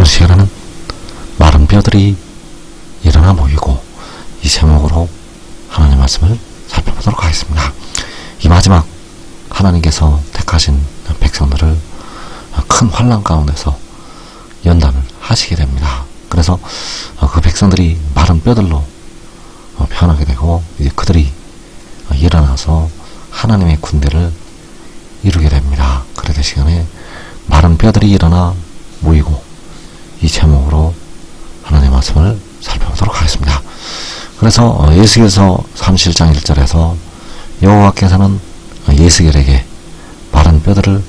시간에는 마른 뼈들이 일어나 모이고, 이 제목으로 하나님 말씀을 살펴보도록 하겠습니다. 이 마지막 하나님께서 택하신 백성들을 큰 환난 가운데서 연단을 하시게 됩니다. 그래서 그 백성들이 마른 뼈들로 변하게 되고, 이제 그들이 일어나서 하나님의 군대를 이루게 됩니다. 그러던 시간에 마른 뼈들이 일어나 모이고, 이 제목으로 하나님의 말씀을 살펴보도록 하겠습니다. 그래서 에스겔서 37장 1절에서 여호와께서는 에스겔에게 마른 뼈들을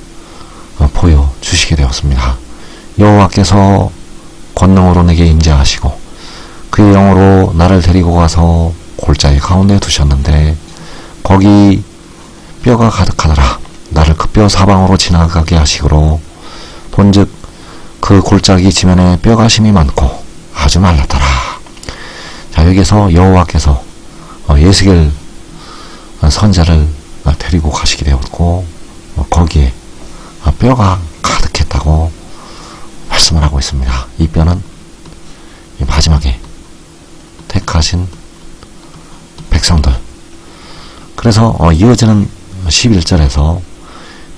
보여주시게 되었습니다. 여호와께서 권능으로 내게 인자하시고 그의 영으로 나를 데리고 가서 골짜기 가운데 두셨는데 거기 뼈가 가득하더라. 나를 그 뼈 사방으로 지나가게 하시고 본즉 그 골짜기 지면에 뼈가 심이 많고 아주 말랐더라. 자, 여기서 여호와께서 에스겔 선자를 데리고 가시게 되었고, 거기에 뼈가 가득했다고 말씀을 하고 있습니다. 이 뼈는 마지막에 택하신 백성들. 그래서 이어지는 11절에서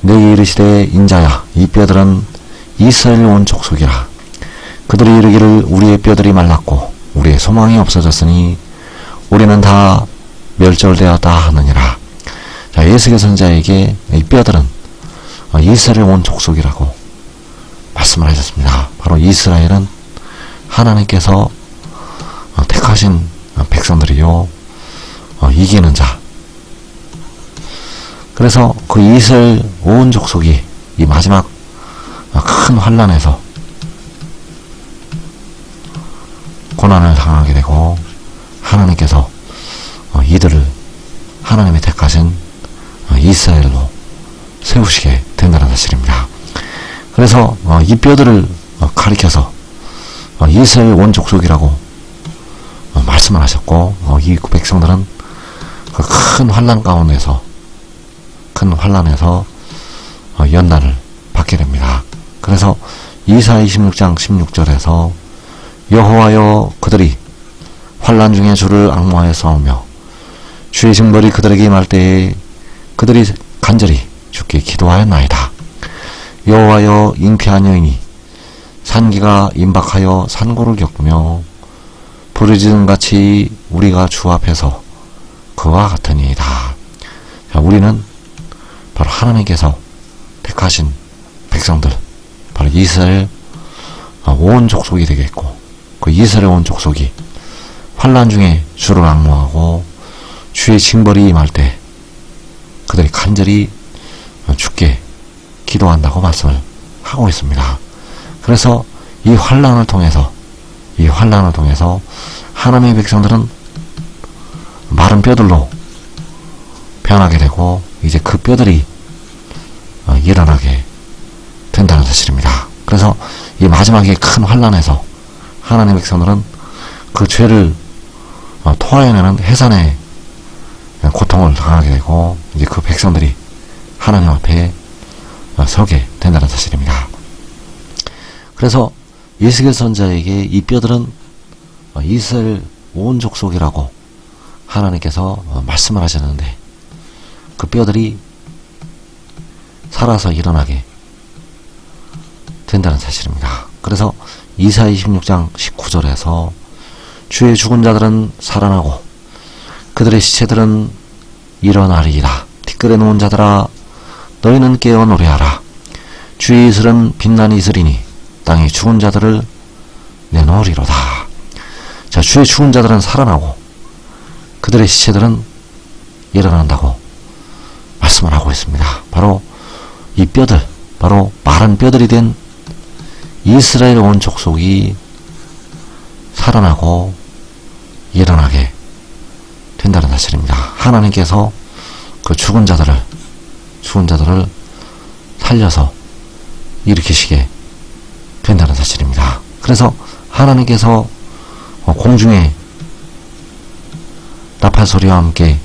내게 이르시되 인자야 이 뼈들은 이스라엘 온 족속이라. 그들이 이르기를 우리의 뼈들이 말랐고 우리의 소망이 없어졌으니 우리는 다 멸절되었다 하느니라. 자, 에스겔 선자에게 이 뼈들은 이스라엘 온 족속이라고 말씀을 하셨습니다. 바로 이스라엘은 하나님께서 택하신 백성들이요, 이기는 자. 그래서 그 이스라엘 온 족속이 이 마지막 큰 환난에서 고난을 당하게 되고, 하나님께서 이들을 하나님이 택하신 이스라엘로 세우시게 된다는 사실입니다. 그래서 이 뼈들을 가리켜서 이스라엘 온 족속이라고 말씀을 하셨고, 이 백성들은 그 큰 환난 가운데서, 큰 환난에서 연단을 받게 됩니다. 그래서 이사야 26장 16절에서 여호와여 그들이 환난 중에 주를 앙모하여 싸우며 주의 징벌이 그들에게 임할 때에 그들이 간절히 주께 기도하였나이다. 여호와여 잉태한 여인이 산기가 임박하여 산고를 겪으며 부르짖음같이 우리가 주 앞에서 그와 같으니이다. 자, 우리는 바로 하나님께서 택하신 백성들, 바로 이스라엘 온 족속이 되겠고, 그 이스라엘 온 족속이 환난 중에 주를 앙모하고 주의 징벌이 임할 때 그들이 간절히 주께 기도한다고 말씀을 하고 있습니다. 그래서 이 환난을 통해서 하나님의 백성들은 마른 뼈들로 변하게 되고, 이제 그 뼈들이 일어나게 된다는 사실입니다. 그래서 이 마지막에 큰 환난에서 하나님의 백성들은 그 죄를 토해내는 해산의 고통을 당하게 되고, 이제 그 백성들이 하나님 앞에 서게 된다는 사실입니다. 그래서 에스겔 선자에게 이 뼈들은 이스라엘 온 족속이라고 하나님께서 말씀을 하셨는데, 그 뼈들이 살아서 일어나게 된다는 사실입니다. 그래서 이사야 26장 19절에서 주의 죽은 자들은 살아나고 그들의 시체들은 일어나리이다. 티끌에 누운 자들아 너희는 깨어 노래하라. 주의 이슬은 빛난 이슬이니 땅에 죽은 자들을 내놓으리로다. 자, 주의 죽은 자들은 살아나고 그들의 시체들은 일어난다고 말씀을 하고 있습니다. 바로 이 뼈들, 바로 마른 뼈들이 된 이스라엘 온 족속이 살아나고 일어나게 된다는 사실입니다. 하나님께서 그 죽은 자들을 살려서 일으키시게 된다는 사실입니다. 그래서 하나님께서 공중에 나팔 소리와 함께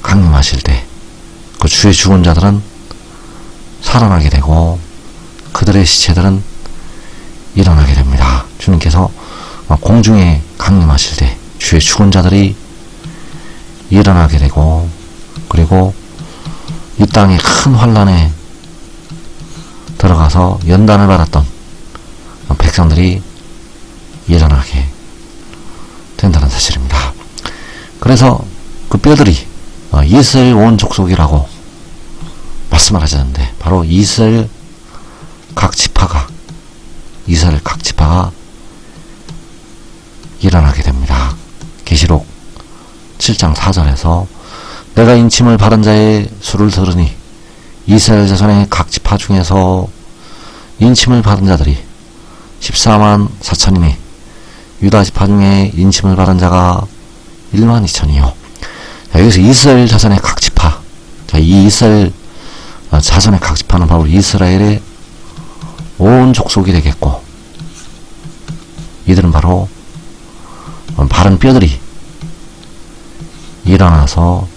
강림하실 때 그 주의 죽은 자들은 살아나게 되고 그들의 시체들은 일어나게 됩니다. 주님께서 공중에 강림하실 때 주의 죽은 자들이 일어나게 되고, 그리고 이 땅의 큰 환란에 들어가서 연단을 받았던 백성들이 일어나게 된다는 사실입니다. 그래서 그 뼈들이 이스라엘 온 족속이라고 말씀을 하셨는데, 바로 이스라엘 각 지파가 일어나게 됩니다. 계시록 7장 4절에서 내가 인침을 받은 자의 수를 들으니 이스라엘 자손의 각 지파 중에서 인침을 받은 자들이 14만 4천이니 유다 지파 중에 인침을 받은 자가 1만 2천이요. 여기서 이스라엘 자손의 각 지파, 이 이스라엘 자손의 각 지파는 바로 이스라엘의 온 족속이 되겠고, 이들은 바로 바른 뼈들이 일어나서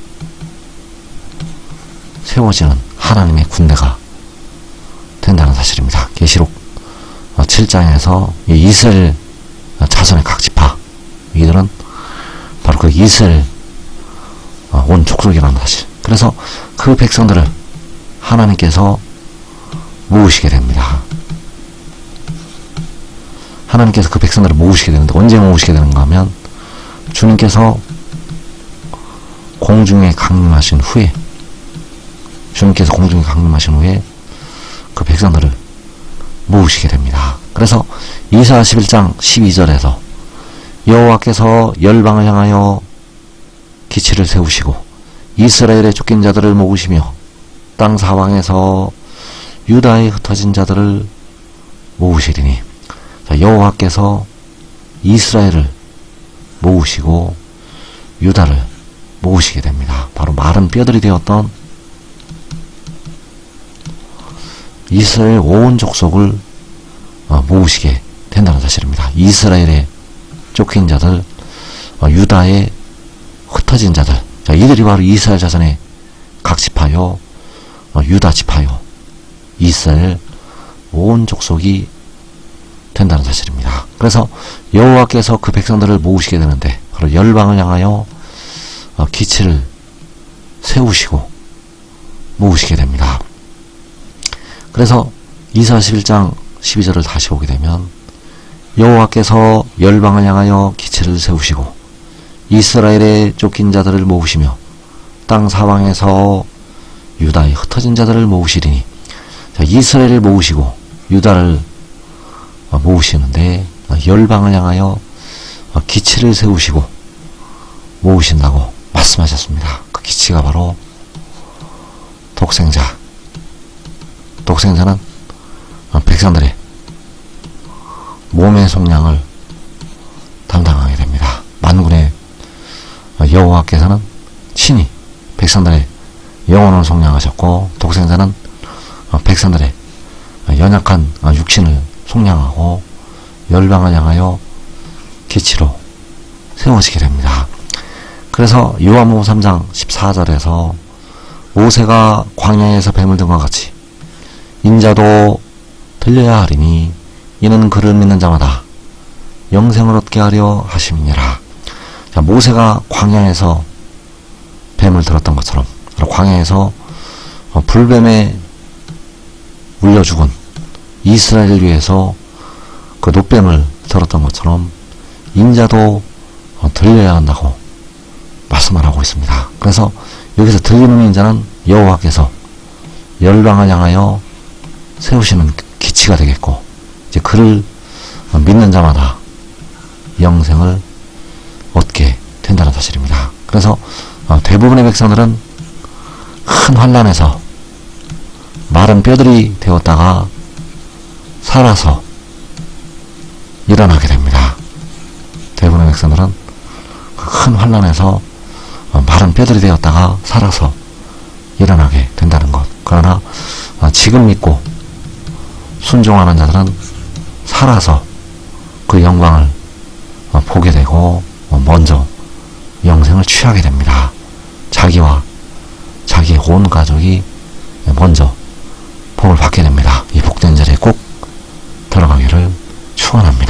세워지는 하나님의 군대가 된다는 사실입니다. 계시록 7장에서 이스라엘 자손의 각 지파, 이들은 바로 그 이스라엘 온 족속이라는 사실. 그래서 그 백성들을 하나님께서 모으시게 됩니다. 하나님께서 그 백성들을 모으시게 되는데, 언제 모으시게 되는가 하면 주님께서 공중에 강림하신 후에, 그 백성들을 모으시게 됩니다. 그래서 이사야 11장 12절에서 여호와께서 열방을 향하여 기치를 세우시고 이스라엘의 쫓긴 자들을 모으시며 땅 사방에서 유다의 흩어진 자들을 모으시리니, 여호와께서 이스라엘을 모으시고 유다를 모으시게 됩니다. 바로 마른 뼈들이 되었던 이스라엘 온 족속을 모으시게 된다는 사실입니다. 이스라엘의 쫓긴 자들, 유다의 흩어진 자들, 이들이 바로 이스라엘 자손의 각 지파요, 유다 지파요, 이스라엘 온 족속이 된다는 사실입니다. 그래서 여호와께서 그 백성들을 모으시게 되는데, 바로 열방을 향하여 기치를 세우시고 모으시게 됩니다. 그래서 이사야 11장 12절을 다시 보게 되면 여호와께서 열방을 향하여 기치를 세우시고 이스라엘의 쫓긴 자들을 모으시며 땅 사방에서 유다의 흩어진 자들을 모으시리니, 이스라엘을 모으시고 유다를 모으시는데, 열방을 향하여 기치를 세우시고 모으신다고 말씀하셨습니다. 그 기치가 바로 독생자는 백성들의 몸의 속량을 담당하게 됩니다. 만군의 여호와께서는 친히 백성들의 영혼을 속량하셨고, 독생자는 백성들의 연약한 육신을 속량하고 열방을 향하여 기치로 세워지게 됩니다. 그래서 요한복음 3장 14절에서 모세가 광야에서 뱀을 든 것 같이 인자도 들려야 하리니 이는 그를 믿는 자마다 영생을 얻게 하려 하심이니라. 모세가 광야에서 뱀을 들었던 것처럼, 광야에서 불뱀에 물려 죽은 이스라엘을 위해서 그 놋뱀을 들었던 것처럼 인자도 들려야 한다고 말씀을 하고 있습니다. 그래서 여기서 들리는 인자는 여호와께서 열방을 향하여 세우시는 기치가 되겠고, 이제 그를 믿는 자마다 영생을 얻게 된다는 사실입니다. 그래서 대부분의 백성들은 큰 환란에서 마른 뼈들이 되었다가 살아서 일어나게 됩니다. 대부분의 백성들은 큰 환란에서 마른 뼈들이 되었다가 살아서 일어나게 된다는 것. 그러나 지금 믿고 순종하는 자들은 살아서 그 영광을 보게 되고 먼저 영생을 취하게 됩니다. 자기와 자기의 온 가족이 먼저 복을 받게 됩니다. 이 복된 자리에 꼭 들어가기를 축원합니다.